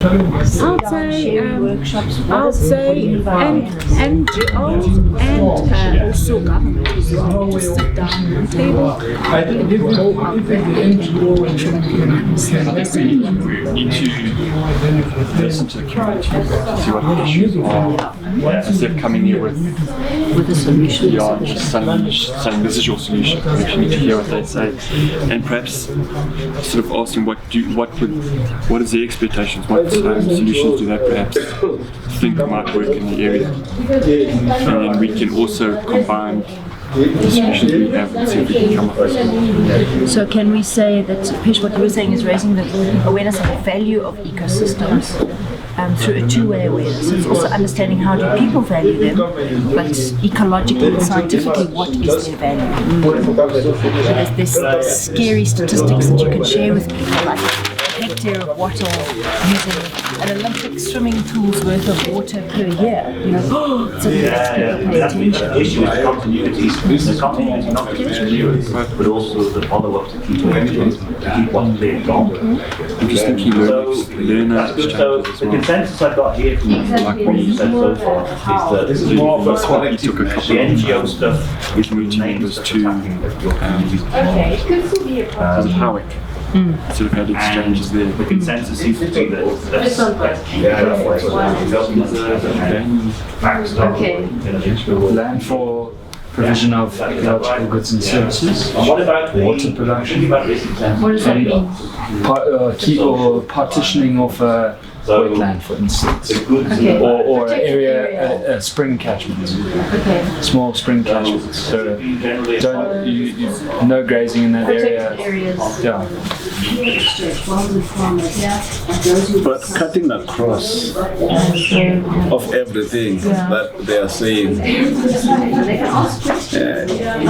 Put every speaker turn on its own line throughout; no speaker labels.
I'd say NGOs and also government as well to sit down on the table and go out there and make sure that people understand this.
We need to listen to the community, to see what the issues are, instead of coming here with
a solution.
Yeah, just saying this is your solution. We actually need to hear what they say, and perhaps sort of asking what is their expectations, what solutions do they perhaps think might work in the area, and then we can also combine the solutions we have and see if we can come up with something.
So can we say that, Pesh, what you were saying is raising the awareness of the value of ecosystems through a two-way awareness. It's also understanding how do people value them, but ecologically and scientifically, what is their value? There's scary statistics that you can share with people, like a hectare of wattle using an Olympic swimming pool's worth of water per year. You know, so that's people pay attention.
The issue is the continuity not just but also the follow-up to keep what's being done.
I'm just thinking learner exchanges as
So
well.
the consensus I've got here from what you said so far is that this is more of a
Took a couple
the NGO stuff is
community members to was it Howick? Sort of had exchanges there.
the consensus seems to be that
Land for provision of ecological goods and services,
what about
water production,
what does that mean?
partitioning of wetland, for instance, or an area, a spring catchment, small spring catchment. So no grazing in that area. Yeah.
But cutting across of everything that they are saying,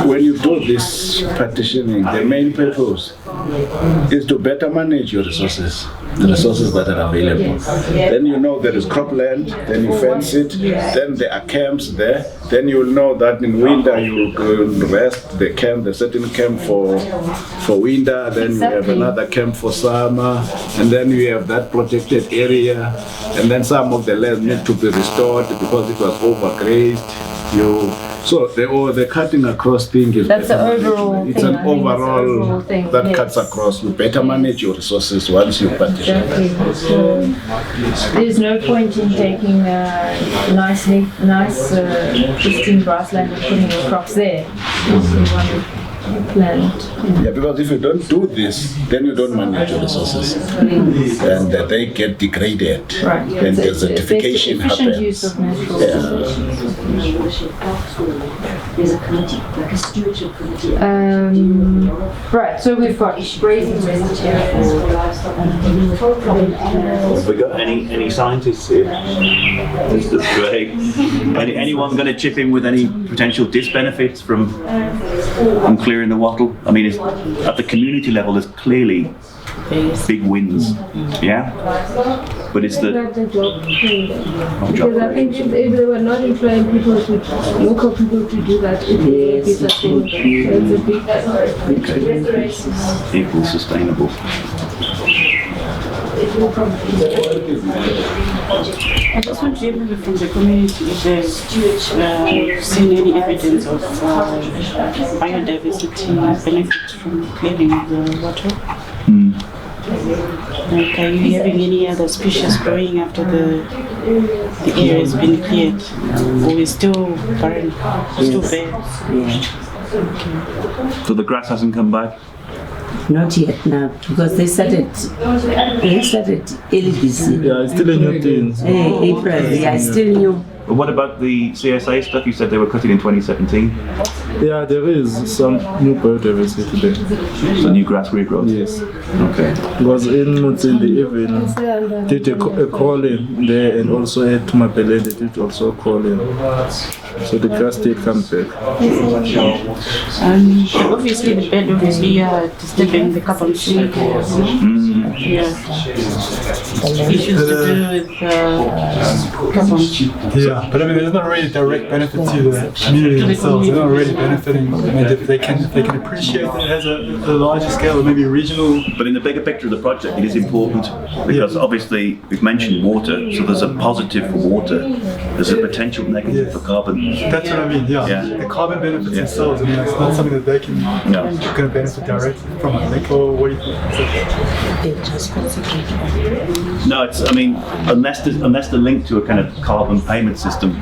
when you do this partitioning, the main purpose is to better manage your resources, the resources that are available. Then you know there is cropland, then you fence it, then there are camps there, then you will know that in winter you will rest the camp, the certain camp for winter, then you have another camp for summer, and then you have that protected area, and then some of the land need to be restored because it was overgrazed. So the cutting across thing is
That's
better
the overall
management. It's
thing.
an overall
thing,
that
yes.
cuts across. You better manage your resources once you partition.
Exactly. So there's no point in taking nice pristine grassland and putting your crops there. Plant.
Yeah, because if you don't do this, then you don't manage your resources, and they get degraded,
Right.
and the certification
efficient
happens.
use of natural Right, so we've got grazing
Have we got any scientists here? This is great. Anyone going to chip in with any potential disbenefits from clearing the wattle? I mean, at the community level, there's clearly big wins, yeah? But it's the
Because I think if they were not employing local people to do that, it would be sustainable. It's a big
equal sustainable.
I just want to hear from the community if they've seen any evidence of biodiversity benefits from clearing of the water. Like, are you having any other species growing after the area has been cleared? Or is still barren, still bare?
So the grass hasn't come back?
Not yet now, because they started early this year.
Yeah, it's still in your teens.
April, yeah, it's still new.
But what about the CSA stuff? You said they were cutting in 2017.
Yeah, there is some new biodiversity there.
So new grass regrowth?
Yes.
Okay.
Because in Mutsi, they even did a call-in there, and also at Tumapele, they did also call-in. So the grass did come back.
Obviously the bed disturbing the carbon cycle. Yeah. Issues to do with carbon.
So
Yeah, but I mean, there's not really direct benefit to the community themselves. They're not really benefiting. I mean, if they can appreciate that it has a larger scale or maybe regional.
But in the bigger picture of the project, it is important because obviously we've mentioned water, so there's a positive for water. There's a potential negative for carbon.
That's what I mean. Yeah. The carbon benefits themselves. I mean, it's not something that they can benefit directly from. I think. Or what do you think?
No, it's. I mean, unless they're linked to a kind of carbon payment system,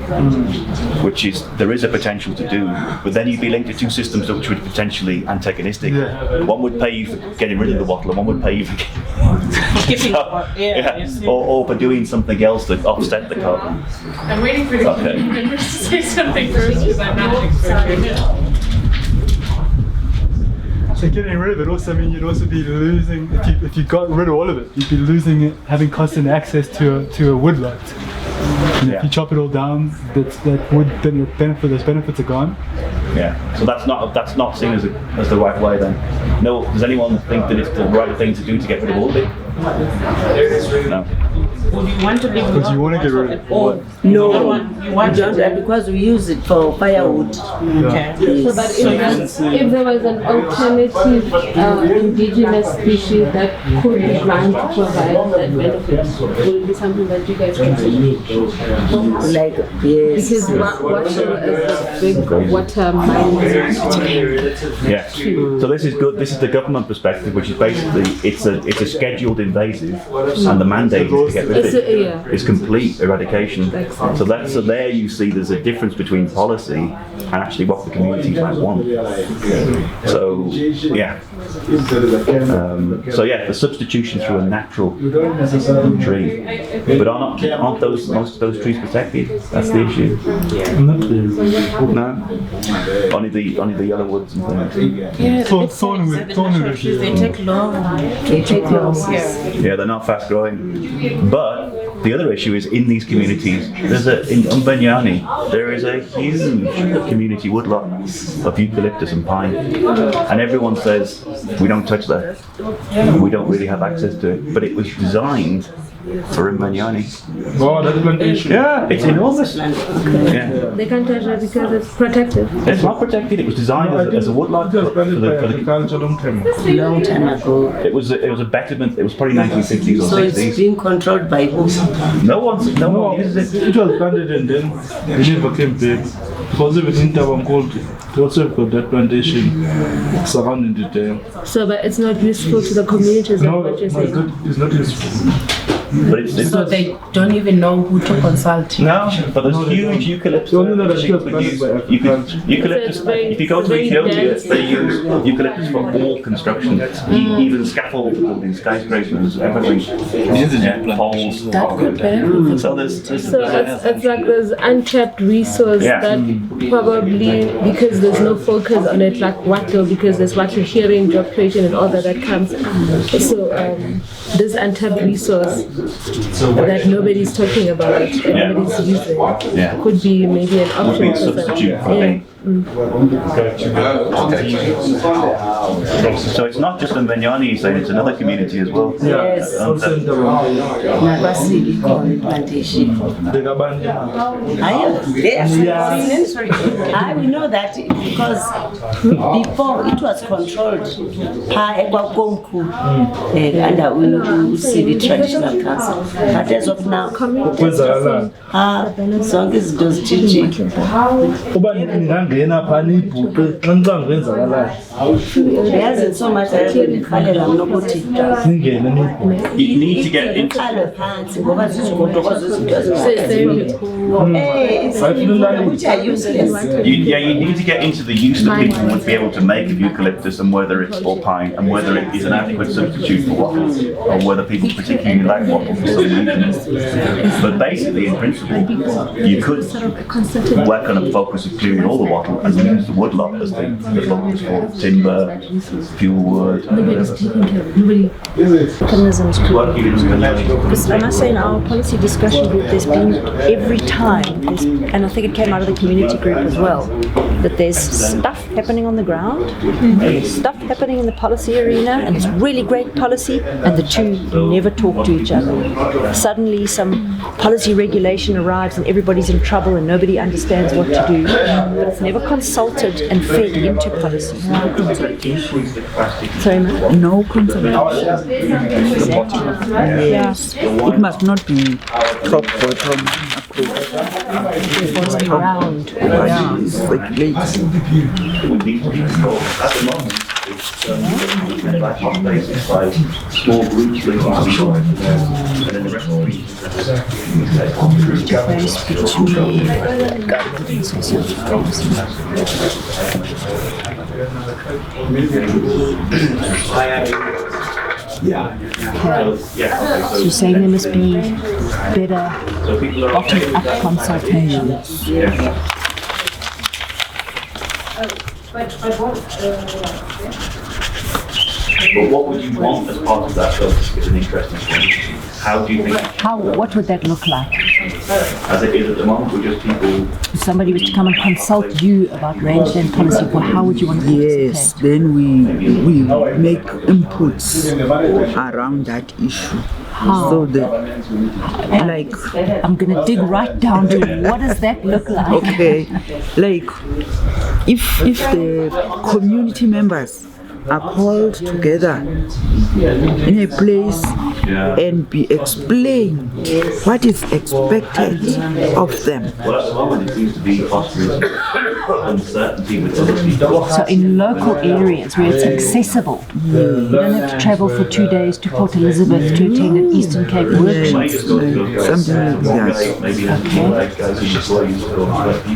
which is there is a potential to do, but then you'd be linked to two systems which would be potentially antagonistic. One would pay you for getting rid of the wattle, and one would pay you for or for doing something else to offset the carbon.
I'm waiting for the community members to say something first because I'm not an expert.
So getting rid of it also mean you'd also be losing, if you got rid of all of it, you'd be losing it, having constant access to a woodlot. And if you chop it all down, that wood, then your benefit, those benefits are gone.
Yeah. So that's not seen as the right way then. No. Does anyone think that it's the right thing to do to get rid of all of it? No.
Would you want to leave
Because you want to get rid of it.
No, you don't, because we use it for firewood.
Okay.
So, but if there was an alternative indigenous species that could be ground to provide that benefit, would it be something that you guys consider?
Like, yes.
Because water is a big water mining.
Yeah. So this is good. This is the government perspective, which is basically it's a scheduled invasive, and the mandate is to get rid of it. It's complete eradication. So there you see there's a difference between policy and actually what the communities might want. So yeah. The substitution through a natural tree, but aren't most of those trees protected? That's the issue. No, only the yellow woods and things.
Yeah,
thornwood.
They take long.
Yeah, they're not fast growing. But the other issue is in these communities. In Umbanyani, there is a huge community woodlot of eucalyptus and pine, and everyone says we don't touch that. We don't really have access to it, but it was designed for Umbanyani.
Oh, that plantation.
Yeah, it's enormous. Yeah.
They can't touch it because it's protected.
It's not protected. It was designed as a woodlot for
agriculture long time
ago.
It was a betterment. It was probably 1950s or 60s.
So it's being controlled by who?
No one uses it.
It was planted and then it never came back. Because even in Tabangold, they also got that plantation surrounding the dam.
So, but it's not useful to the communities.
No,
what you're saying.
it's not useful.
But it's
So they don't even know who to consult.
No, but there's huge eucalyptus. Eucalyptus. If you go to Ethiopia, they use eucalyptus for all construction, even scaffold buildings, skyscrapers, everything. Poles.
That could benefit.
So
it's like there's untapped resource that probably, because there's no focus on it, like wattle, because there's wattle hearing, job creation and all that comes. So this untapped resource that nobody's talking about and nobody's using could be maybe an option.
Would be a substitute for them. So it's not just in Umbanyani, you say, it's another community as well.
Yes. Nabasi plantation. We know that because before it was controlled under Usibi Traditional Council. But as of now, zonke izinto zitshintshile. Yazi so much ngikhalela nokuthi
you need to get into
phansi ngoba zizigodokozo which are useless.
you need to get into the use that people would be able to make of eucalyptus and whether it's or pine and whether it is an adequate substitute for wattle or whether people particularly like wattle for some reason. But basically, in principle, you could work on a focus of clearing all the wattle wattle and use the woodlot as the logs for timber, fuel wood.
Nobody's taking care of it. Mechanisms because I must say in our policy discussion group there's been every time, and I think it came out of the community group as well, that there's stuff happening on the ground, and there's stuff happening in the policy arena, and it's really great policy, and the two never talk to each other. Suddenly some policy regulation arrives and everybody's in trouble and nobody understands what to do, but it's never consulted and fed into policy. Sorry, ma'am?
No consultation. Yes. It must not be top bottom approach.
Around.
Yeah. It's like late.
At the moment, it's by small groups and then the rest of the
So you're saying there must be better bottom-up consultations.
But what would you want as part of that, though, is an interesting point. How do you think,
What would that look like?
as it is at the moment, with just people...
If somebody was to come and consult you about rangeland policy, well, how would you want to
Yes, then we make inputs around that issue.
How?
So that, like,
I'm going to dig right down to what does that look like?
okay, like if the community members are called together in a place and be explained what is expected of them.
Well, at the moment, it seems to be fostering uncertainty with other people.
So in local areas where it's accessible, you don't have to travel for 2 days to Port Elizabeth to attend an Eastern Cape workshop.
Something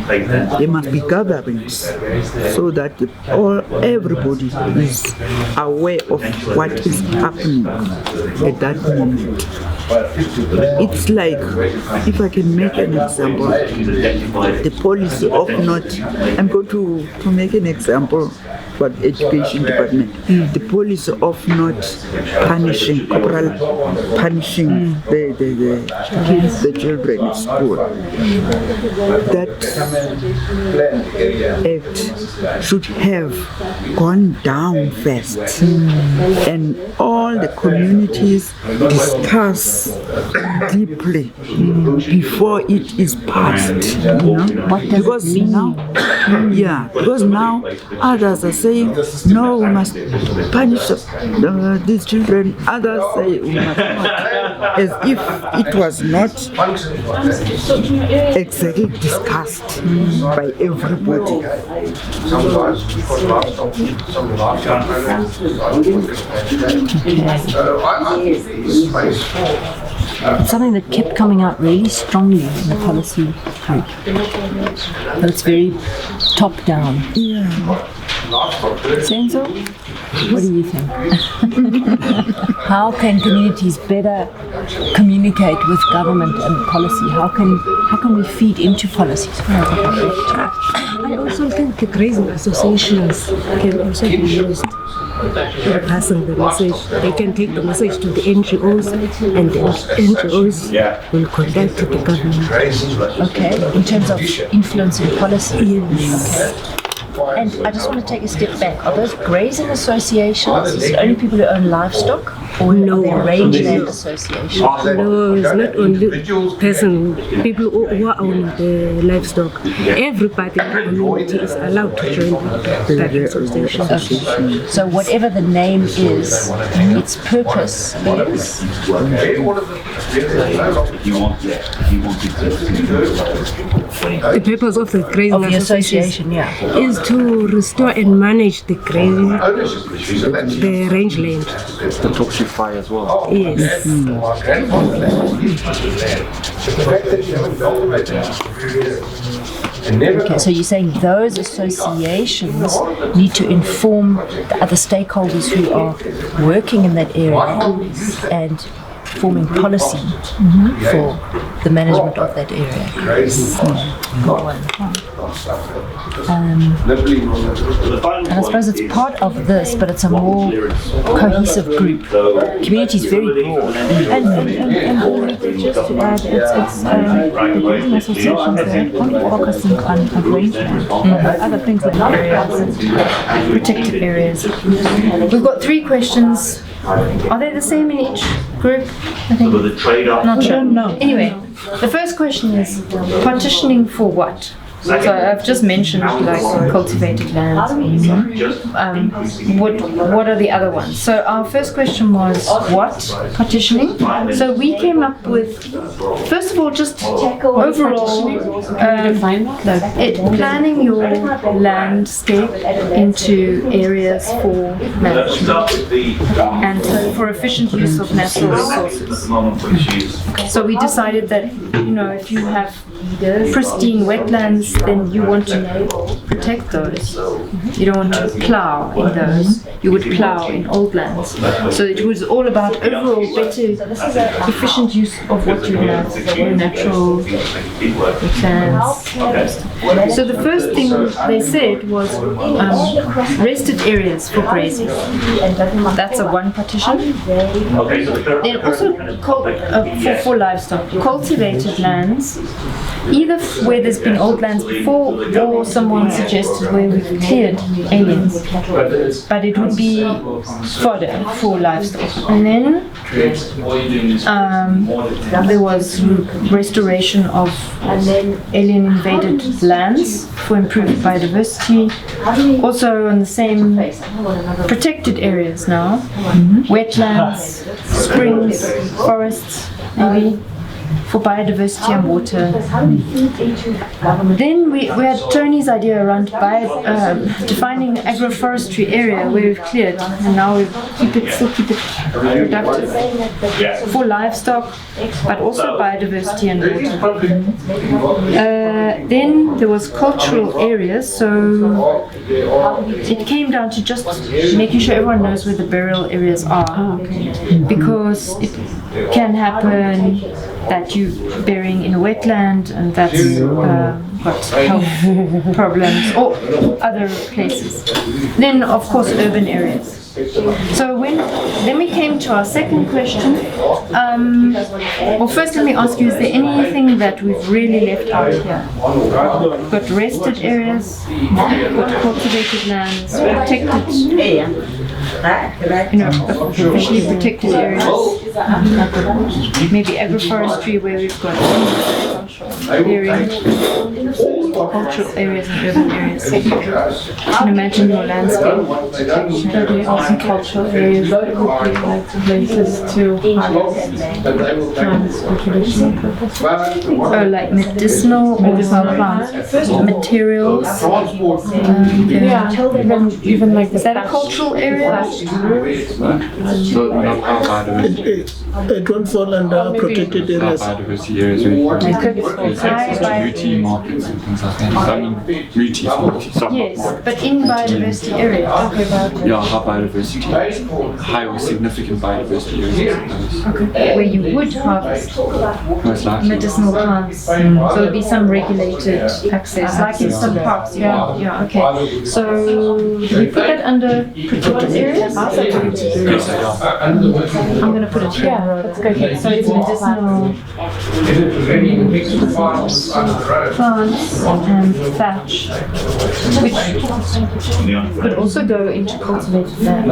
like that.
There
must be gatherings so that everybody is aware of what is happening at that moment. It's like, if I can make an example, the policy of not, I'm going to make an example for the education department, the policy of not punishing the children in school. That act should have gone down first, and all the communities discuss deeply before it is passed. Because now others are saying no, we must punish these children. Others say we must not, as if it was not exactly discussed by everybody.
It's something that kept coming out really strongly in the policy group. But it's very top down.
Yeah.
Senzo, what do you think? How can communities better communicate with government and policy? How can we feed into policies?
I also think the grazing associations can also be used in passing the message. They can take the message to the NGOs, and the NGOs will contact the government.
Okay, in terms of influencing policy.
Yes.
Okay. And I just want to take a step back. Are those grazing associations, is it only people who own livestock? Or are there rangeland associations?
No, it's not only people who own the livestock. Everybody in the community is allowed to join that association.
Okay. So whatever the name is, its purpose is?
The purpose of the grazing
association
is to restore and manage the grazing, the rangeland.
The Toxi fire as well.
Yes.
Okay, so you're saying those associations need to inform the other stakeholders who are working in that area and forming policy for the management of that area. And I suppose it's part of this, but it's a more cohesive group. Community is very broad.
And just to add, it's the building associations that are only focusing on rangeland, other things like areas,
Protected areas. We've got 3 questions. Are they the same in each group? I think. Not sure.
No.
Anyway, the first question is partitioning for what? So I've just mentioned like cultivated lands. What are the other ones? So our first question was what partitioning. So we came up with, first of all, just overall planning your landscape into areas for management and for efficient use of natural resources. So we decided that if you have pristine wetlands, then you want to protect those. You don't want to plow in those. You would plow in old lands. So it was all about overall better, efficient use of what you have, your natural wetlands. So the first thing they said was rested areas for grazing. That's a one partition. Then also for livestock, cultivated lands, either where there's been old lands before or someone suggested where we've cleared aliens, but it would be fodder for livestock. And then there was restoration of alien invaded lands for improved biodiversity. Also on the same protected areas now, wetlands, springs, forests, maybe, for biodiversity and water. Then we had Tony's idea around defining agroforestry area where we've cleared, and now we still keep it productive for livestock, but also biodiversity and water. Then there was cultural areas, so it came down to just making sure everyone knows where the burial areas are, because it can happen that you're burying in a wetland and that's got health problems, or other places. Then of course urban areas. So then we came to our second question. Well, first let me ask you, is there anything that we've really left out here? We've got rested areas, we've got cultivated lands, protected, officially protected areas, maybe agroforestry where we've got cultural areas and urban areas. You can imagine your landscape.
Also cultural areas that would be like places to harvest plants for traditional purposes.
Oh, like medicinal plants, materials.
Even like
is that a cultural area?
It won't fall under protected areas.
Biodiversity areas, beauty markets and things like that. I mean, beauty.
Yes, but in biodiversity areas.
Yeah, high biodiversity, high or significant biodiversity areas.
Okay, where you would harvest
Most likely.
medicinal plants. So there'd be some regulated access, like in some parks. Yeah, okay. So do we put that under protected areas?
Yes, they are.
I'm going to put it here.
Yeah, that's good.
So it's medicinal plants and thatch, which could also go into cultivated land.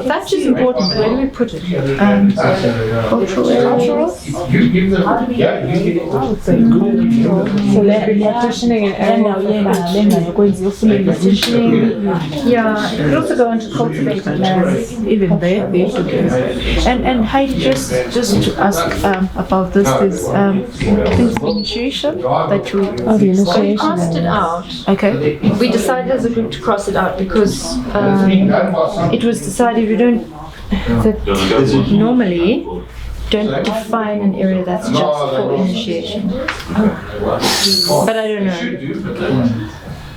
Thatch is important. Where do we put it? Cultural area.
So partitioning an area.
Partitioning. Yeah, it could also go into cultivated lands.
Even there, and Heidi, just to ask about this, there's the initiation that
we
crossed it out.
Okay.
We decided as a group to cross it out because it was decided that normally don't define an area that's just for initiation. But I don't know.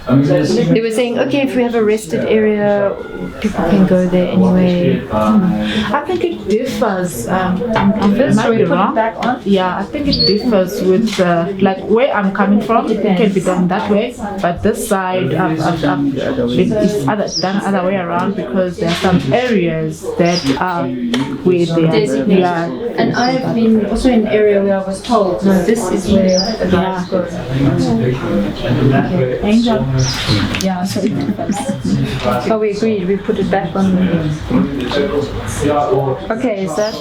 They were saying, okay, if we have a rested area, people can go there anyway.
I think it differs. This
Might
way
be wrong.
back on. Yeah, I think it differs with like where I'm coming from. It can be done that way, but this side it's done other way around because there are some areas that are where they are.
Designated.
Yeah.
And I've been also in an area where I was told, no, this is where the guys go. Okay. Angel. Yeah, so it depends. Oh, we agreed. We put it back on. Okay, is that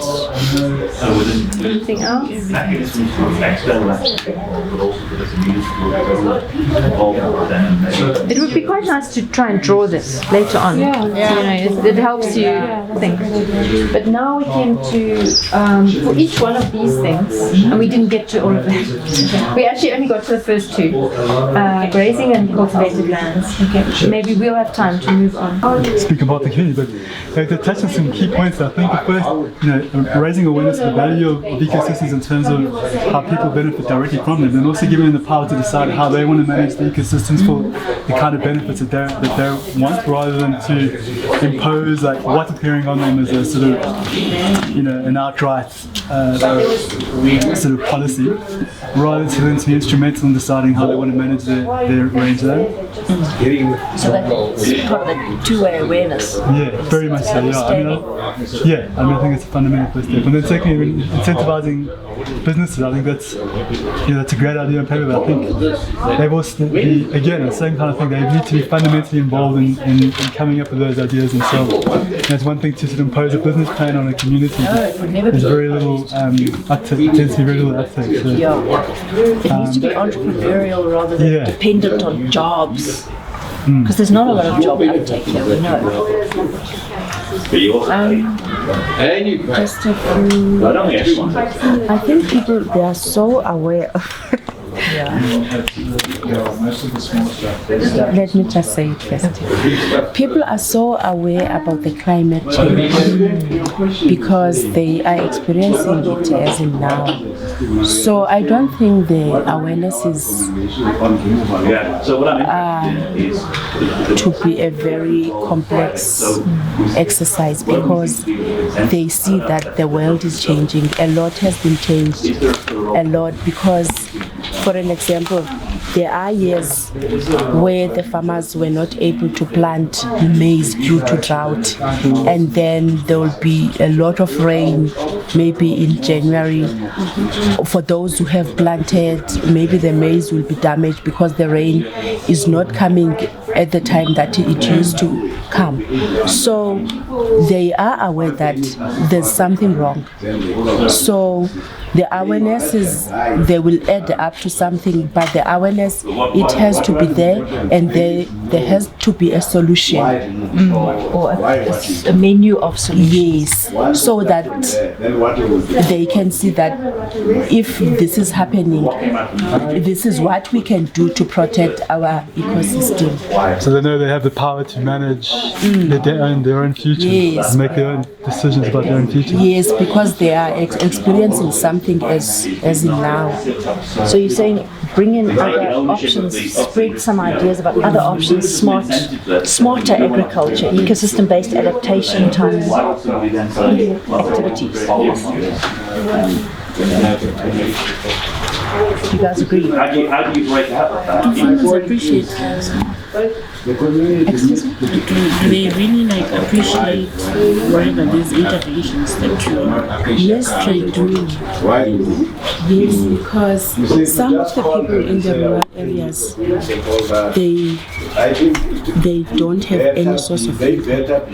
anything else? It would be quite nice to try and draw this later on.
Yeah.
You know, it helps you think. But now we came to for each one of these things, and we didn't get to all of them. We actually only got to the first two, grazing and cultivated lands. Okay. Maybe we'll have time to move on.
Speak about the community, but to touch on some key points, I think the first, raising awareness of the value of ecosystems in terms of how people benefit directly from them, and also giving them the power to decide how they want to manage the ecosystems for the kind of benefits that they want, rather than to impose like what's appearing on them as a sort of, an outright sort of policy, rather than to be instrumental in deciding how they want to manage their rangeland.
So that's part of the two-way awareness.
Yeah, very much so. Yeah, I think it's a fundamental first step. And then secondly, incentivizing businesses, I think that's a great idea on paper. But I think they've also again, the same kind of thing. They need to be fundamentally involved in coming up with those ideas themselves. It's one thing to sort of impose a business plan on a community. There's very little uptake. Tends to be very little uptake. So,
It needs to be entrepreneurial rather than dependent on jobs. Because there's not a lot of job uptake here, we know.
Just a few. I think people, they are so aware of Let me just say it first. People are so aware about the climate change because they are experiencing it as in now. So I don't think the awareness is to be a very complex exercise because they see that the world is changing. A lot has been changed. A lot because, for an example, there are years where the farmers were not able to plant maize due to drought, and then there will be a lot of rain maybe in January. For those who have planted, maybe the maize will be damaged because the rain is not coming at the time that it used to come. So they are aware that there's something wrong. So the awareness is, they will add up to something, but the awareness, it has to be there, and there has to be a solution.
Or a menu of solutions.
Yes, so that they can see that if this is happening, this is what we can do to protect our ecosystem.
So they know they have the power to manage their own future,
Yes.
make their own decisions about their own future.
Yes, because they are experiencing something as in now.
So you're saying bring in other options, spread some ideas about other options, smarter agriculture, ecosystem-based adaptation type activities. You guys agree?
How do you break out of that?
Farmers appreciate they really appreciate whatever these interventions that you are trying to do.
Yes, because some of the people in the rural areas, they don't have any source of income.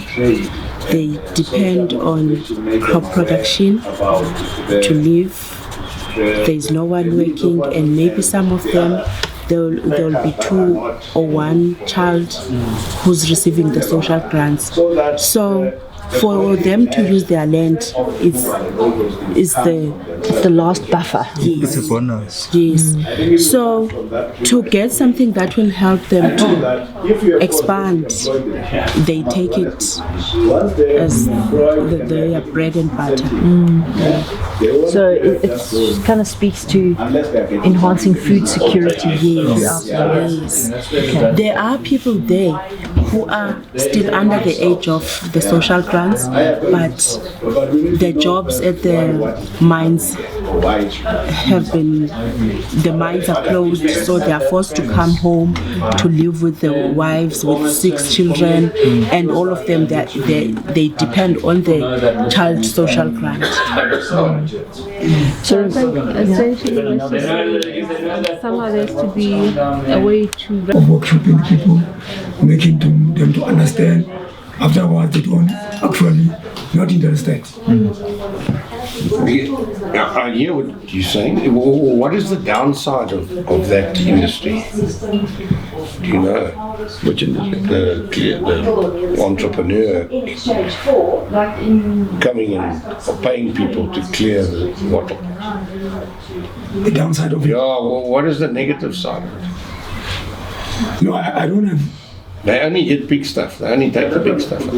They depend on crop production to live. There's no one working, and maybe some of them, there'll be 2 or 1 child who's receiving the social grants. So
for them to use their land is
the last buffer.
Yes.
It's a bonus.
Yes. So to get something that will help them to expand, they take it as their bread and butter.
So it kind of speaks to enhancing food security.
Yes. There are people there who are still under the age of the social grants, but the jobs at the mines the mines are closed, so they are forced to come home to live with their wives with 6 children, and all of them they depend on the child social grant.
So essentially, somehow there has to be a way to
workshopping people, making them to understand. Afterwards, they don't actually not interested.
I hear what you're saying. What is the downside of that industry? Do you know? Which industry? The entrepreneur coming in or paying people to clear the wattle.
The downside of it?
Yeah, well, what is the negative side of it?
No, I don't have.
They only hit big stuff. They only take the big stuff out.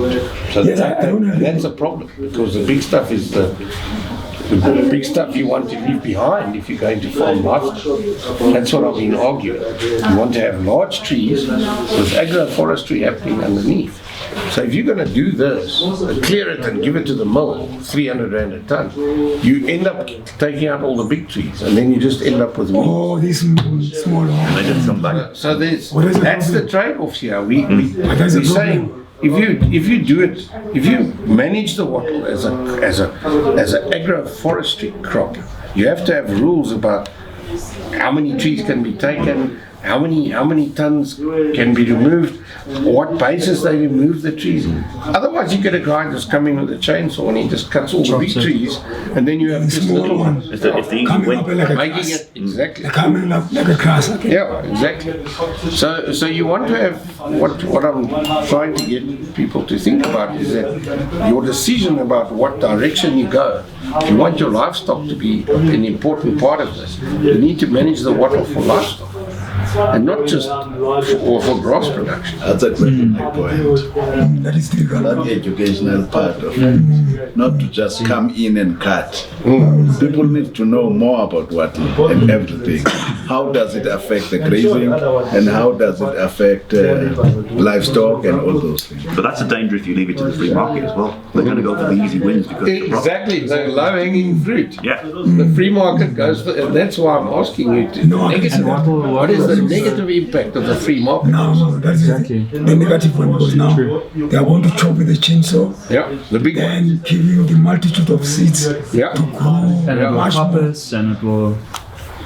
So
Yes, I don't have.
that's a problem, because the big stuff is the big stuff you want to leave behind if you're going to farm livestock. That's what I've been arguing. You want to have large trees with agroforestry happening underneath. So if you're going to do this, clear it and give it to the mill, 300 rand a ton, you end up taking out all the big trees, and then you just end up with
these small ones.
And they just come back. So that's the trade-offs here. We're saying if you do it, if you manage the wattle as an agroforestry crop, you have to have rules about how many trees can be taken, how many tons can be removed, what basis they remove the trees. Otherwise, you get a guy just coming with a chainsaw and he just cuts all the big trees, and then you have this little one.
It's the easy way.
Making it exactly.
Coming up like a grass.
Yeah, exactly. So you want to have what I'm trying to get people to think about is that your decision about what direction you go. If you want your livestock to be an important part of this, you need to manage the wattle for livestock, and not just for grass production.
That's exactly my point.
That is the
educational part of it. Not to just come in and cut. People need to know more about wattle and everything. How does it affect the grazing, and how does it affect livestock and all those things.
But that's a danger if you leave it to the free market as well. They're going to go for the easy wins because
Exactly, the low-hanging fruit.
Yeah.
The free market goes for, and that's why I'm asking you to what is the negative impact of the free market?
No, that's exactly the negative one, because now they are going to chop with a chainsaw.
Yeah, the big
and give you the multitude of seeds to grow.
And it will coppice, and it will.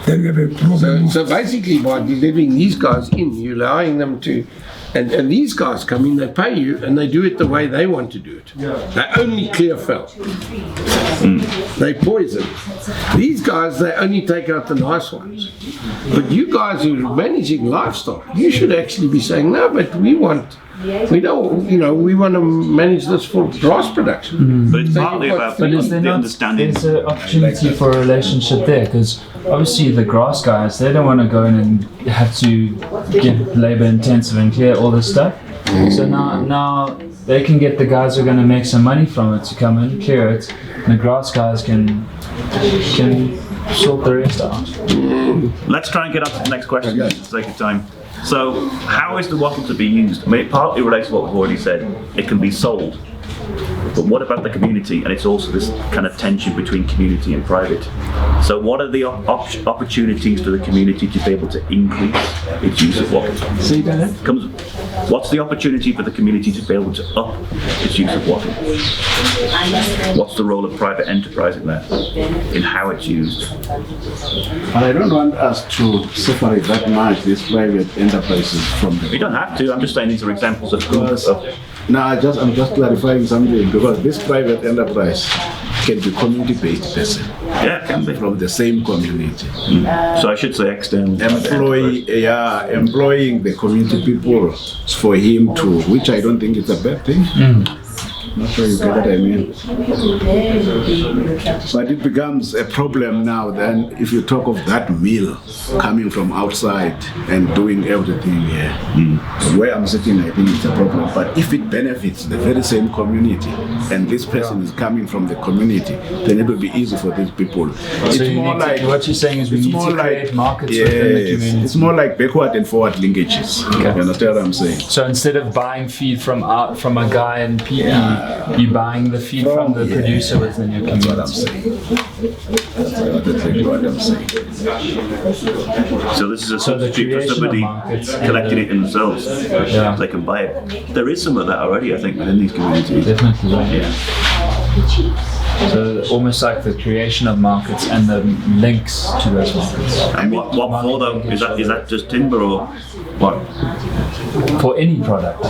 Then we have a problem.
So basically, by letting these guys in, you're allowing them to, and these guys come in, they pay you, and they do it the way they want to do it. They only clear fell. They poison. These guys, they only take out the nice ones. But you guys who are managing livestock, you should actually be saying, no, but we want to manage this for grass production.
But it's partly about the understanding.
There's an opportunity for a relationship there, because obviously the grass guys, they don't want to go in and have to get labor intensive and clear all this stuff. So now they can get the guys who are going to make some money from it to come and clear it, and the grass guys can sort the rest out.
Let's try and get on to the next question for the sake of time. So, how is the wattle to be used? I mean, it partly relates to what we've already said. It can be sold. But what about the community? And it's also this kind of tension between community and private. So what are the opportunities for the community to be able to increase its use of wattle?
See that?
What's the opportunity for the community to be able to up its use of wattle? What's the role of private enterprise in that, in how it's used?
But I don't want us to separate that much these private enterprises from the...
You don't have to. I'm just saying these are examples of...
No, I'm just clarifying something, because this private enterprise can be community-based person.
Yeah, it can be.
From the same community.
So I should say external.
Employing the community people for him to, which I don't think is a bad thing. Not sure you get what I mean. But it becomes a problem now then if you talk of that meal coming from outside and doing everything here. Where I'm sitting, I think it's a problem. But if it benefits the very same community and this person is coming from the community, then it will be easy for these people. It's
So you
more
need to-
like
what you're saying is we
it's
need
more
to create
like-
markets within the
yes,
community.
it's more like backward and forward linkages. You understand what I'm saying?
So instead of buying feed from a guy in PE, you're buying the feed from the producer within your community.
That's exactly what I'm saying.
So this is a
So the
substitute for
creation of
somebody
markets and
collecting it themselves.
Yeah.
They can buy it. There is some of that already, I think, within these communities.
Definitely.
Yeah.
So almost like the creation of markets and the links to those markets.
And what for though? Is that just timber or what?
For any product.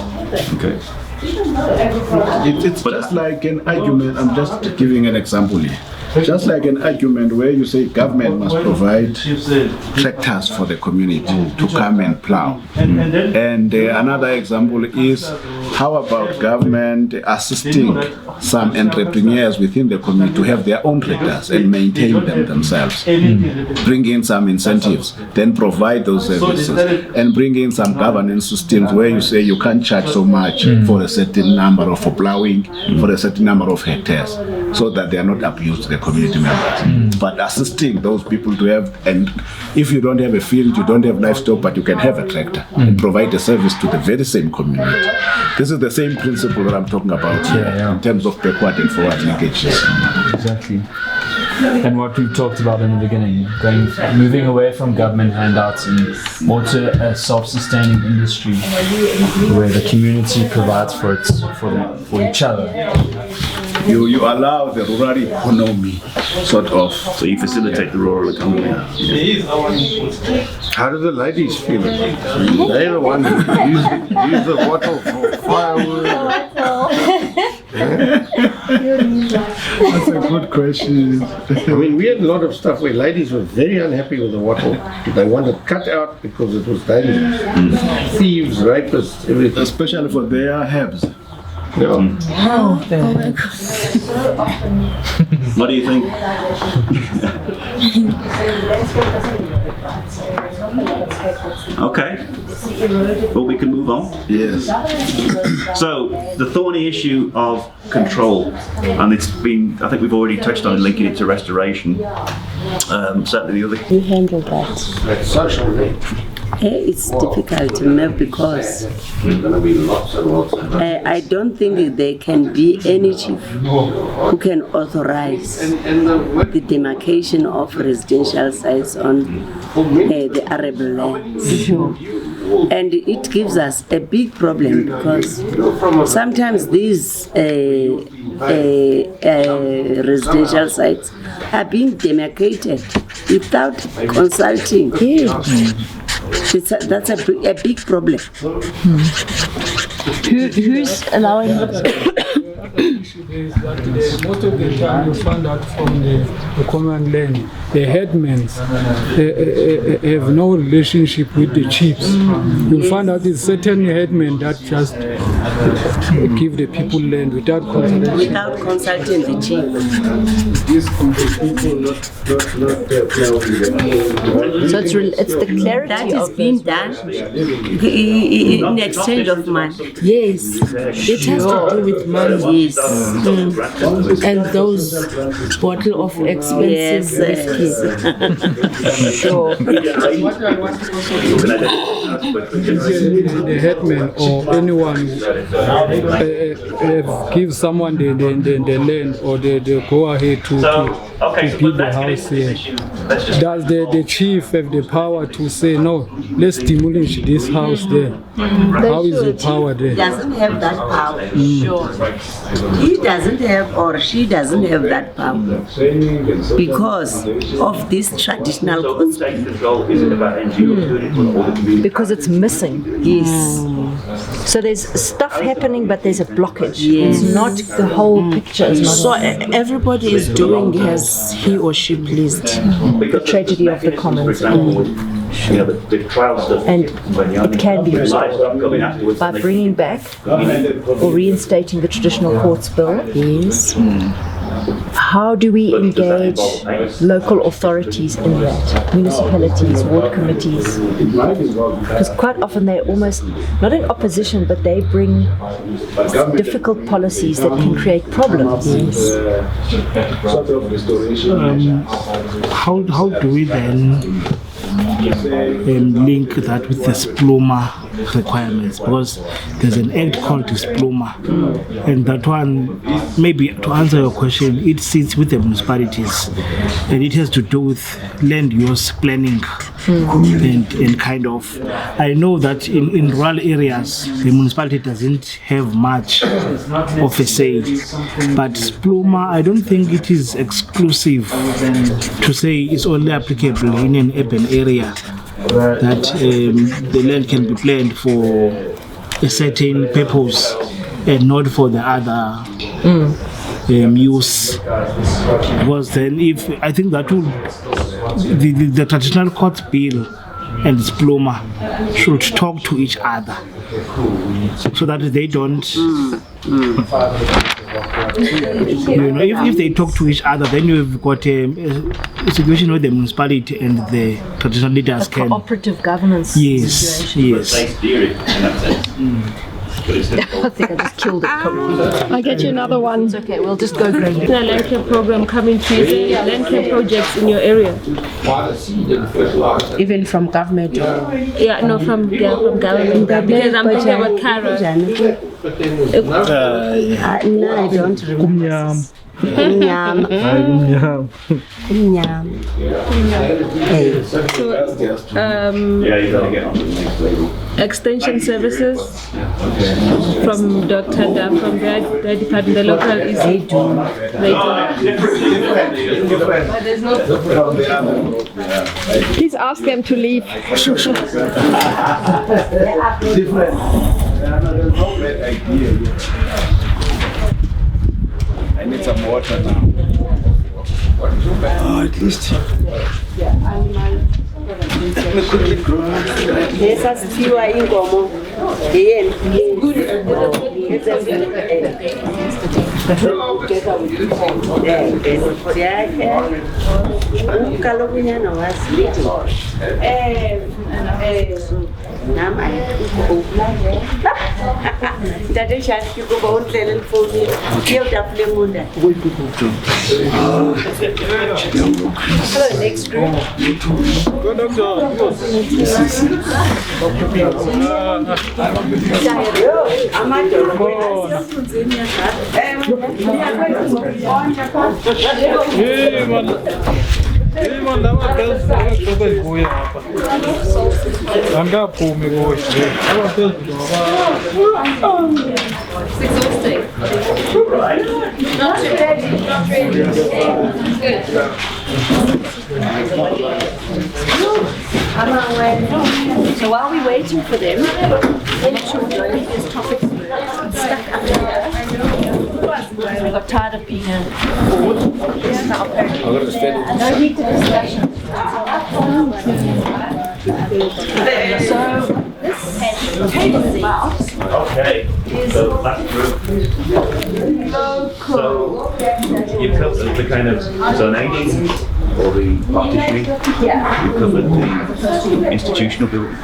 Okay.
It's just like an argument. I'm just giving an example here. Just like an argument where you say government must provide tractors for the community to come and plow. And another example is how about government assisting some entrepreneurs within the community to have their own tractors and maintain them themselves. Bring in some incentives, then provide those services and bring in some governance systems where you say you can't charge so much for a certain number of for plowing, for a certain number of hectares, so that they are not abused, the community members. But assisting those people to have, and if you don't have a field, you don't have livestock, but you can have a tractor and provide a service to the very same community. This is the same principle that I'm talking about here in terms of backward and forward linkages.
Exactly. And what we talked about in the beginning, moving away from government handouts and more to a self-sustaining industry where the community provides for each other.
You allow the rural economy sort of.
So you facilitate the rural economy.
How do the ladies feel about it? They're the ones who use the wattle for firewood.
That's a good question.
I mean, we had a lot of stuff where ladies were very unhappy with the wattle. They wanted cut out because it was dangerous. Thieves, rapists, everything.
Especially for their herbs.
Yeah.
What do you think? Okay. Well, we can move on.
Yes.
So, the thorny issue of control, and it's been, I think we've already touched on it, linking it to restoration. Certainly the other.
You handle that.
That's social need.
It's difficult to know because I don't think there can be any chief who can authorize the demarcation of residential sites on the arable lands. And it gives us a big problem because sometimes these residential sites are being demarcated without consulting. That's a big problem.
Who's allowing
is that most of the time you find out from the common land, the headmen have no relationship with the chiefs. You'll find out it's certain headmen that just give the people land without consulting.
Without consulting the chief.
So it's the clarity
that is being done in exchange of money.
Yes, it has to do with money.
Yes.
And those bottle of expensive whiskey.
Sure.
The headman or anyone give someone the land or they go ahead to build the house here. Does the chief have the power to say no, let's demolish this house there? How is the power there?
He doesn't have that power. Sure. He doesn't have or she doesn't have that power because of this traditional concept.
Because it's missing.
Yes.
So there's stuff happening, but there's a blockage.
Yes.
It's not the whole picture. Is not
So everybody is doing as he or she pleased.
the tragedy of the commons.
You know, the trial stuff.
And it can be restored by bringing back or reinstating the Traditional Courts Bill.
Yes.
How do we engage local authorities in that? Municipalities, ward committees? Because quite often they're almost not in opposition, but they bring difficult policies that can create problems.
How do we then link that with the SPLOMA requirements? Because there's an act called the SPLOMA, and that one, maybe to answer your question, it sits with the municipalities, and it has to do with land use planning. And kind of, I know that in rural areas the municipality doesn't have much of a say, but SPLOMA, I don't think it is exclusive to say it's only applicable in an urban area, that the land can be planned for a certain purpose and not for the other use. Because then, if I think that would the Traditional Courts Bill and SPLOMA should talk to each other so that they don't. You know, if they talk to each other, then you've got a situation where the municipality and the traditional leaders can
cooperative governance.
Yes, yes.
I think I just killed it.
I'll get you another one.
It's okay, we'll just go green.
The land care program coming to you. Is there land care projects in your area?
Even from government?
Yeah, no, from government. Because I'm thinking about Kara.
No, I don't remember. Kumnyama.
Extension services from Dr. Da, from their department, the local is they do. There's no. Please ask them to leave.
I need some water now. Oh, at least.
Lesasifiwa ingomo
Hello, next group.
Exhausting. Not too bad. Not really. Good.
So while we're waiting for them, I'm not sure what these topics are stuck up here. We got tired of being a board. Now apparently no heated discussion. So this table is about
So you've covered the kind of zonation or the partitioning, you've covered the institutional building,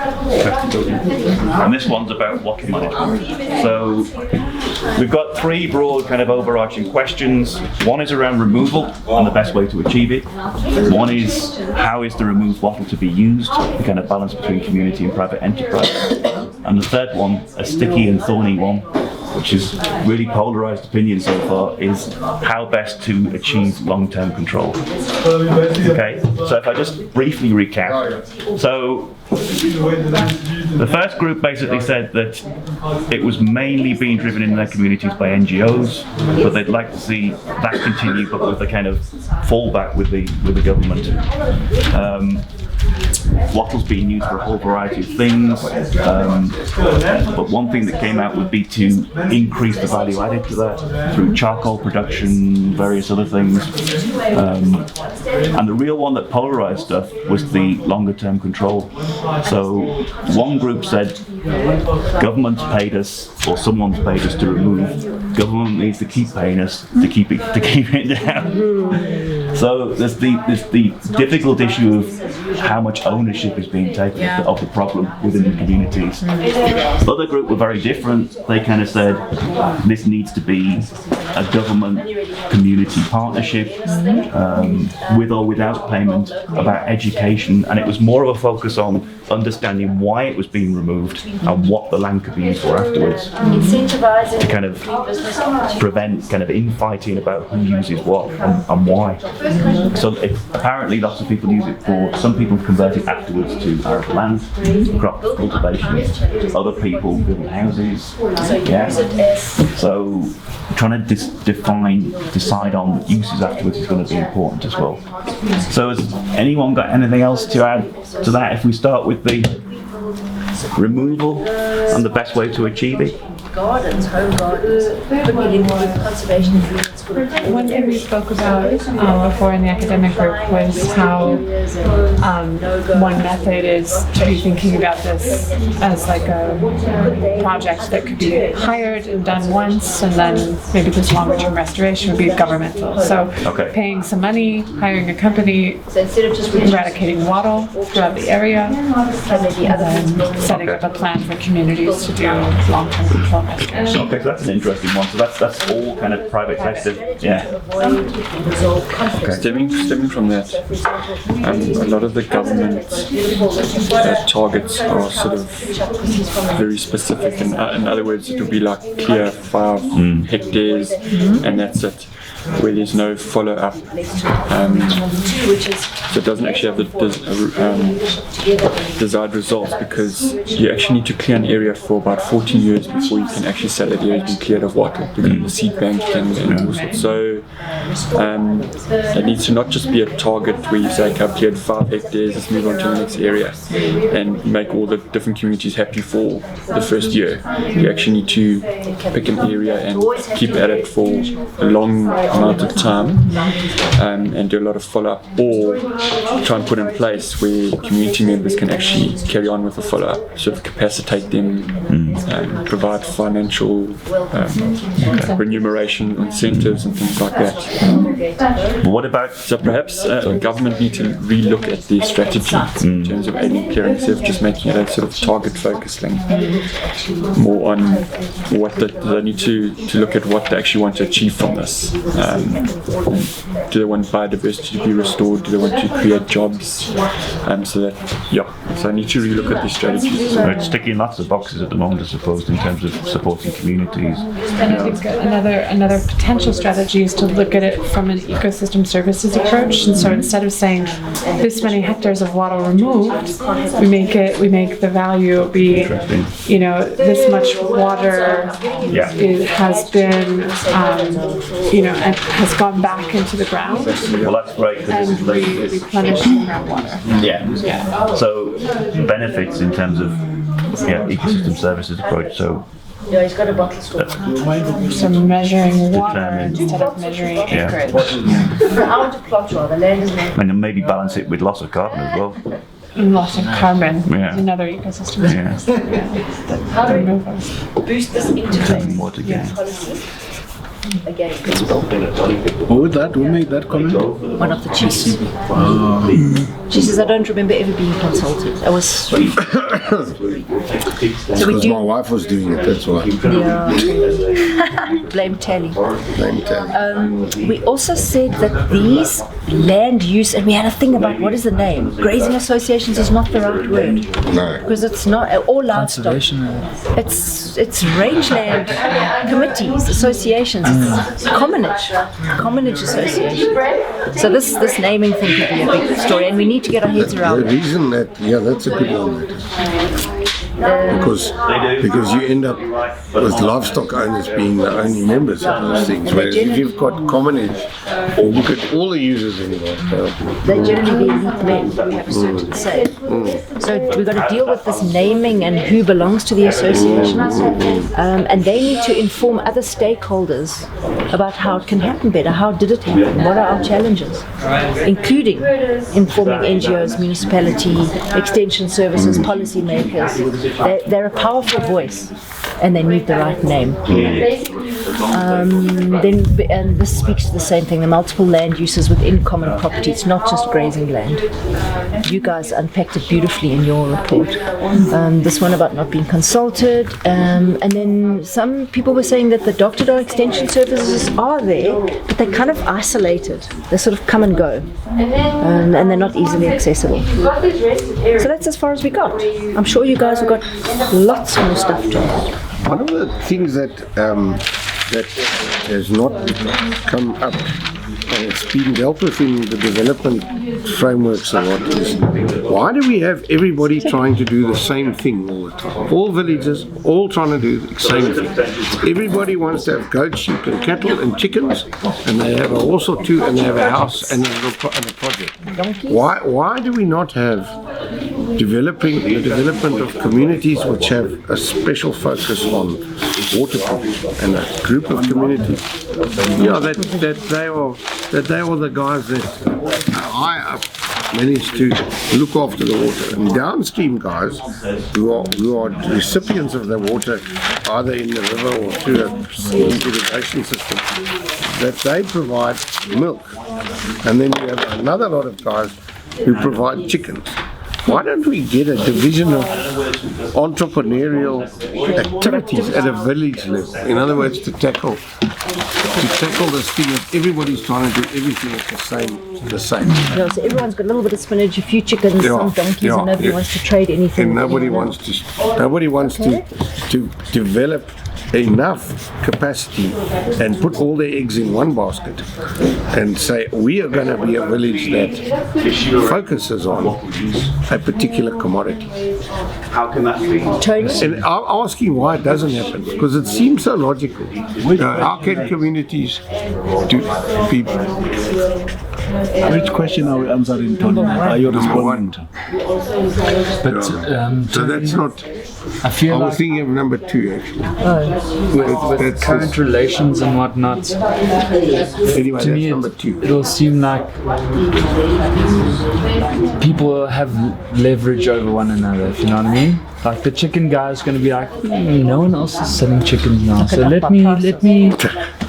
building, and this one's about water management. So we've got three broad kind of overarching questions. One is around removal and the best way to achieve it. One is how is the removed wattle to be used, the kind of balance between community and private enterprise. And the third one, a sticky and thorny one, which is really polarized opinion so far, is how best to achieve long-term control. Okay, so if I just briefly recap. So The first group basically said that it was mainly being driven in their communities by NGOs, but they'd like to see that continue, but with a kind of fallback with the government. Wattle's being used for a whole variety of things, but one thing that came out would be to increase the value added to that through charcoal production, various other things. And the real one that polarized stuff was the longer term control. So one group said government's paid us, or someone's paid us to remove. Government needs to keep paying us to keep it down. So there's the difficult issue of how much ownership is being taken of the problem within the communities. The other group were very different. They kind of said this needs to be a government-community partnership, with or without payment, about education, and it was more of a focus on understanding why it was being removed and what the land could be used for afterwards, to kind of prevent kind of infighting about who uses what and why. So apparently lots of people use it for, some people convert it afterwards to arable land, crop cultivation, other people build houses. So trying to decide on uses afterwards is going to be important as well. So has anyone got anything else to add to that if we start with the removal and the best way to achieve it?
Gardens, home gardens, could be linked with conservation agreements.
One thing we spoke about before in the academic group was how one method is to be thinking about this as like a project that could be hired and done once, and then maybe this longer term restoration would be governmental. So paying some money, hiring a company, eradicating wattle throughout the area, and then setting up a plan for communities to do long term control.
Okay, so that's an interesting one. So that's all kind of private sector.
Stemming from that, a lot of the government targets are sort of very specific. In other words, it would be like clear 5 hectares, and that's it, where there's no follow-up. So it doesn't actually have the desired results, because you actually need to clear an area for about 14 years before you can actually say that area has been cleared of wattle, because of the seed bank and all sorts. So it needs to not just be a target where you say, okay, I've cleared 5 hectares, let's move on to the next area and make all the different communities happy for the first year. You actually need to pick an area and keep at it for a long amount of time, and do a lot of follow-up, or try and put in place where community members can actually carry on with the follow-up, sort of capacitate them, provide financial remuneration, incentives and things like that.
What about,
so perhaps government need to relook at their strategy in terms of alien clearing, instead of just making it a sort of target focused thing, more on what they need to look at what they actually want to achieve from this. Do they want biodiversity to be restored? Do they want to create jobs? So I need to relook at these strategies.
So it's ticking lots of boxes at the moment, I suppose, in terms of supporting communities.
And I think another potential strategy is to look at it from an ecosystem services approach. And so instead of saying this many hectares of wattle removed, we make the value be, this much water has been, and has gone back into the ground.
Well, that's great, because
and replenish the groundwater.
So benefits in terms of ecosystem services approach. So
he's got a bottle store.
So measuring water instead of measuring acreage.
I want to plot rather, land is land.
And then maybe balance it with loss of carbon as well.
Loss of carbon is another ecosystem.
How do we boost this integrated policy? Again,
Who was that? Who made that comment?
one of the chiefs. She says, I don't remember ever being consulted. I was. So
Because my wife was doing it, that's why.
Blame Tally.
Blame Tally.
We also said that these land use, and we had a thing about what is the name? Grazing associations is not the right word.
No.
Because it's not all livestock. It's rangeland committees, associations, it's commonage association. So this naming thing could be a big story, and we need to get our heads around
The reason that, that's a good one. because you end up with livestock owners being the only members of those things. Whereas if you've got commonage, you look at all the users involved.
They generally be elite men, we have a certain say. So we've got to deal with this naming and who belongs to the associations, and they need to inform other stakeholders about how it can happen better. How did it happen? What are our challenges? Including informing NGOs, municipality, extension services, policymakers. They're a powerful voice, and they need the right name. And this speaks to the same thing, the multiple land uses within common property. It's not just grazing land. You guys unpacked it beautifully in your report. This one about not being consulted, and then some people were saying that the Dr. extension services are there, but they're kind of isolated. They sort of come and go, and they're not easily accessible. So that's as far as we got. I'm sure you guys have got lots more stuff to add.
One of the things that has not come up and it's been dealt with in the development frameworks a lot is why do we have everybody trying to do the same thing all the time? All villages, all trying to do the same thing. Everybody wants to have goats, sheep and cattle and chickens, and they have a horse or two, and they have a house and a project. Why do we not have the development of communities which have a special focus on water protection and a group of communities? That they are the guys that high up manage to look after the water, and downstream guys who are recipients of the water either in the river or through an irrigation system, that they provide milk, and then we have another lot of guys who provide chickens. Why don't we get a division of entrepreneurial activities at a village level? In other words, to tackle this thing of everybody's trying to do everything at the same.
Yeah, so everyone's got a little bit of spinach, a few chickens, some donkeys, and nobody wants to trade anything.
And nobody wants to develop enough capacity and put all their eggs in one basket and say we are going to be a village that focuses on a particular commodity.
How can that be?
And I'm asking why it doesn't happen, because it seems so logical. How can communities do people?
Which question are we answering, Tony? Are you responding to?
But
so that's not.
I feel
was thinking of number 2 actually.
With current relations and whatnot.
Anyway,
to me,
number 2.
It'll seem like people have leverage over one another. If you know what I mean. Like the chicken guy is going to be like, no one else is selling chickens now, so let me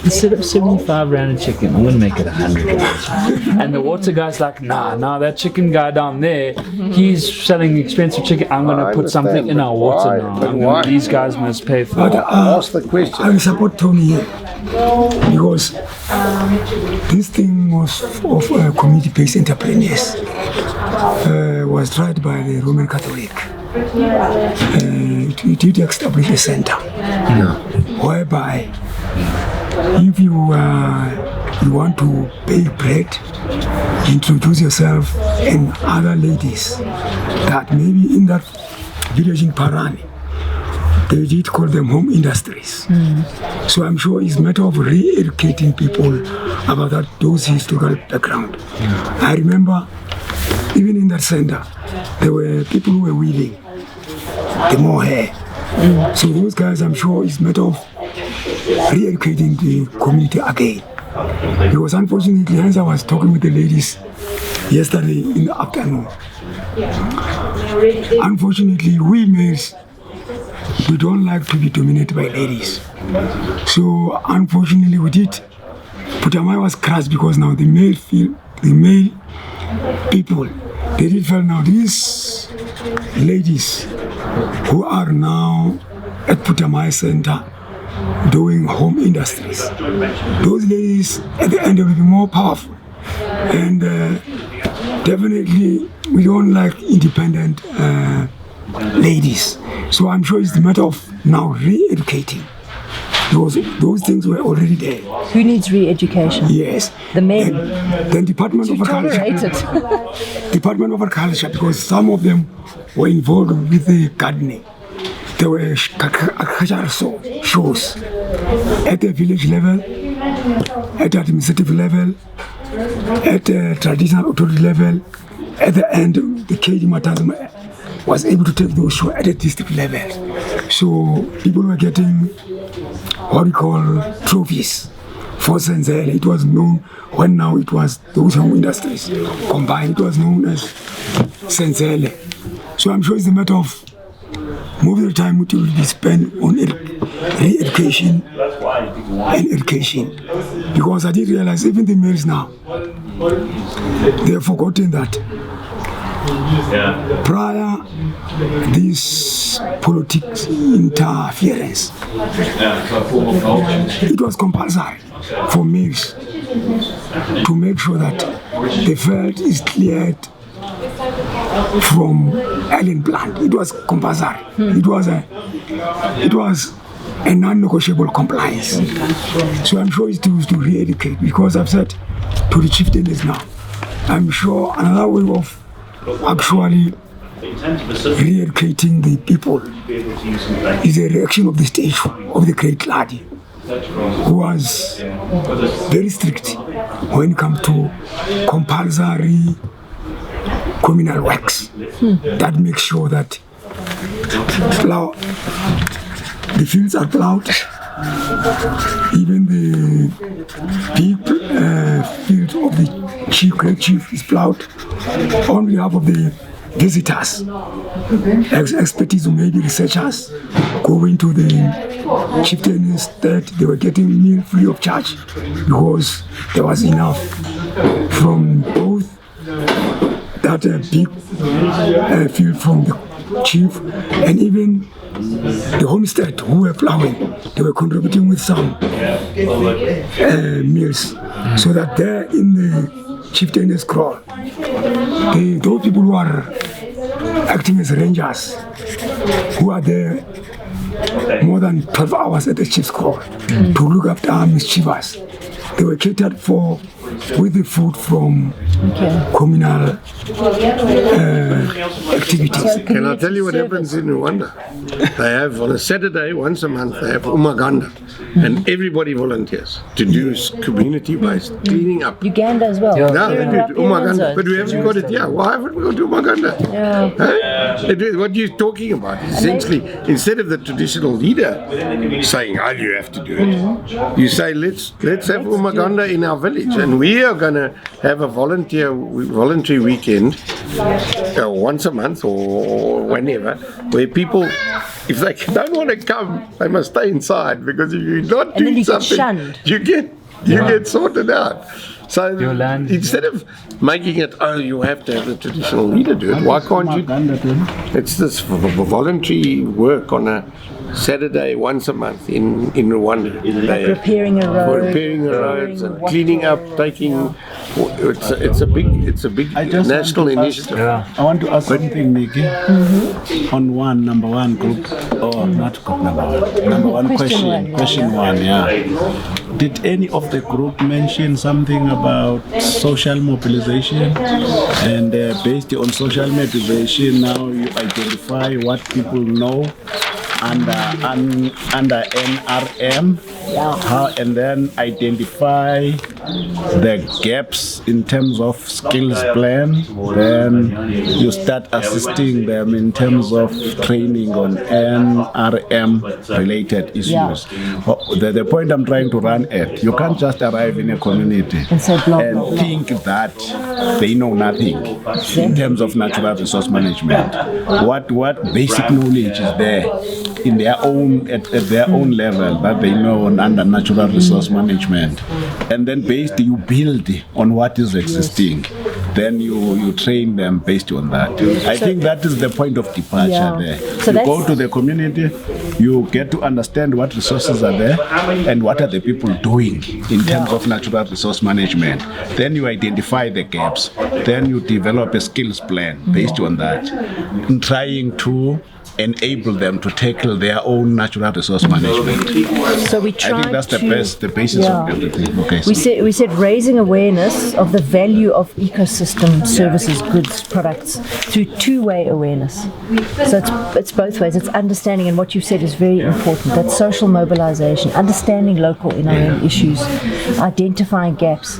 instead of 75 rand a chicken, I'm going to make it 100 rand. And the water guy's like, nah, that chicken guy down there, he's selling expensive chicken. I'm going to put something in our water now. These guys must pay for it.
Ask the question.
I support Tony here because this thing was of community-based entrepreneurs. Was tried by the Roman Catholic. It did establish a center whereby if you want to bake bread, introduce yourself and other ladies that maybe in that village in Parani, they did call them home industries. So I'm sure it's a matter of re-educating people about those historical background. I remember even in that center, there were people who were weaving the mohair. So those guys, I'm sure, is a matter of re-educating the community again. Because unfortunately, as I was talking with the ladies yesterday in the afternoon, unfortunately, we males, we don't like to be dominated by ladies. So unfortunately, we did. Putamai was crushed because now the male people, they did feel now these ladies who are now at Putamai Center doing home industries. Those ladies at the end will be more powerful. And definitely we don't like independent ladies. So I'm sure it's a matter of now re-educating. Those things were already there.
Who needs re-education?
Yes.
The men.
Then Department of Agriculture. Department of Agriculture, because some of them were involved with the gardening. there were agricultural shows at the village level, at the administrative level, at the traditional authority level. At the end, the KD Matanzima was able to take those shows at the district level. So people were getting what we call trophies for Senzele. It was known, when now it was those home industries combined, it was known as Senzele. So I'm sure it's a matter of moving the time which will be spent on re-education and education. Because I did realize even the males now, they have forgotten that prior this politics interference, it was compulsory for males to make sure that the field is cleared from alien plant. It was compulsory. It was a non-negotiable compliance. So I'm sure it's to re-educate, because I've said to the chieftains now, I'm sure another way of actually re-educating the people is a reaction of the state of the great Ladi, who was very strict when it comes to compulsory communal works that make sure that the fields are plowed, even the big field of the great chief is plowed on behalf of the visitors, expertise or maybe researchers going to the chieftains that they were getting meal free of charge because there was enough from both that big field from the chief and even the homestead who were plowing. They were contributing with some meals so that there in the chieftain's crawl, those people who are acting as rangers, who are there more than 12 hours at the chief's crawl to look after our mischievous, they were catered for with the food from communal activities.
Can I tell you what happens in Rwanda? They have on a Saturday, once a month, they have umaganda, and everybody volunteers to do community-based cleaning up.
Uganda as well.
Yeah, they do umaganda, but we haven't got it here. Why haven't we got to umaganda?
Yeah.
Huh? What you're talking about, essentially, instead of the traditional leader saying, "Oh, you have to do it," you say, "Let's have umaganda in our village, and we are going to have a voluntary weekend once a month or whenever, where people, if they don't want to come, they must stay inside, because if you're not doing something, you get sorted out." So instead of making it, oh, you have to have the traditional leader do it, why can't you? It's this voluntary work on a Saturday once a month in Rwanda.
Repairing a road.
Repairing the roads and cleaning up, taking. It's a big national initiative.
I want to ask something, Nikki. On number one group, or not group number one question one, yeah. Did any of the group mention something about social mobilization? And based on social mobilization, now you identify what people know under NRM, and then identify the gaps in terms of skills plan. Then you start assisting them in terms of training on NRM related issues. The point I'm trying to run at, you can't just arrive in a community and think that they know nothing in terms of natural resource management. What basic knowledge is there in their own at their own level that they know under natural resource management, and then you build on what is existing, then you train them based on that. I think that is the point of departure there. So you go to the community, you get to understand what resources are there and what are the people doing in terms of natural resource management. Then you identify the gaps, then you develop a skills plan based on that, trying to enable them to tackle their own natural resource management.
So we
I
tried
think that's
to,
the basis of everything. Okay.
We said raising awareness of the value of ecosystem services, goods, products through two-way awareness. So it's both ways. It's understanding, and what you said is very important. That's social mobilization, understanding local NRM issues, identifying gaps,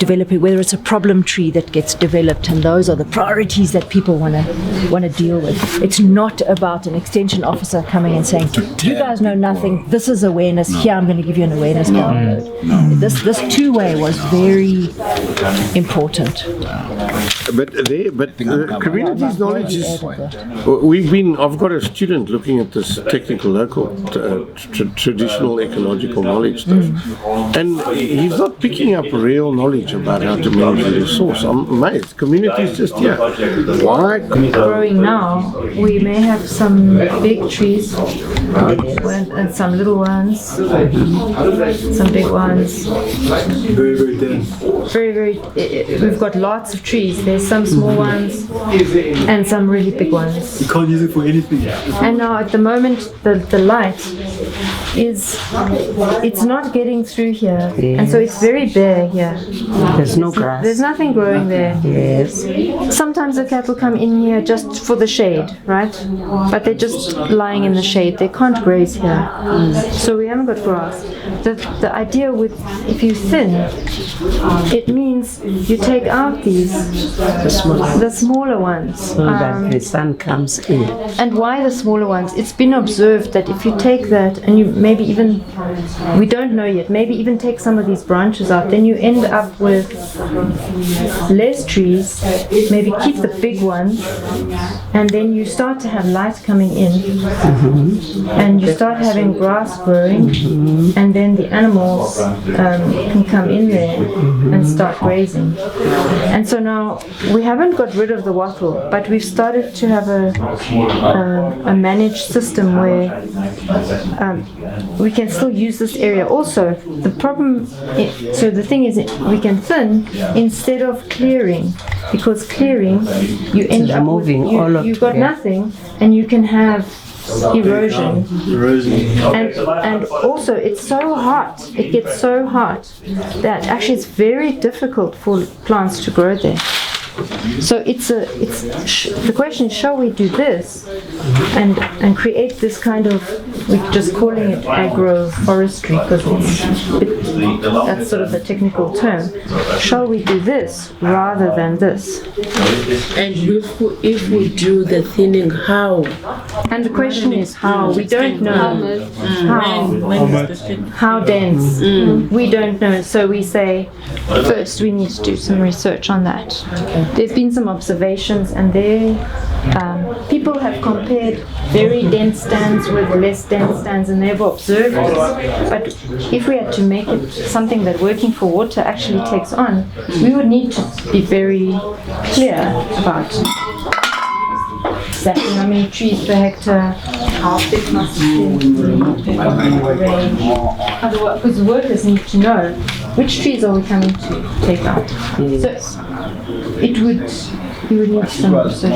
developing, whether it's a problem tree that gets developed, and those are the priorities that people want to deal with. It's not about an extension officer coming and saying, you guys know nothing, this is awareness, here I'm going to give you an awareness download. This two-way was very important.
But community's knowledge is. I've got a student looking at this technical local traditional ecological knowledge stuff, and he's not picking up real knowledge about how to manage the resource. I'm amazed. Community's just why?
Growing now, we may have some big trees and some little ones, some big ones.
Very, very dense.
We've got lots of trees. There's some small ones and some really big ones.
You can't use it for anything.
And now at the moment, the light it's not getting through here, and so it's very bare here.
There's no grass.
There's nothing growing there.
Yes.
Sometimes the cattle come in here just for the shade, right? But they're just lying in the shade. They can't graze here, so we haven't got grass. The idea with if you thin, it means you take out the smaller ones,
so that the sun comes in.
And why the smaller ones? It's been observed that if you take that and you maybe even, we don't know yet, maybe even take some of these branches out, then you end up with less trees, maybe keep the big ones, and then you start to have light coming in, and you start having grass growing, and then the animals can come in there and start grazing. And so now we haven't got rid of the wattle, but we've started to have a managed system where we can still use this area. Also, the problem, so the thing is, we can thin instead of clearing, because clearing, you end up with, you've got nothing, and you can have erosion. And also it's so hot, it gets so hot that actually it's very difficult for plants to grow there. So the question is, shall we do this and create this kind of, we're just calling it agroforestry because that's sort of the technical term. Shall we do this rather than this?
And if we do the thinning, how?
And the question is how. We don't know how dense. We don't know. So we say first we need to do some research on that. There's been some observations, and people have compared very dense stands with less dense stands, and they've observed this. But if we had to make it something that working for water actually takes on, we would need to be very clear about exactly how many trees per hectare, how big must it be, range. Otherwise, because workers need to know which trees are we coming to take out. So you would need some research.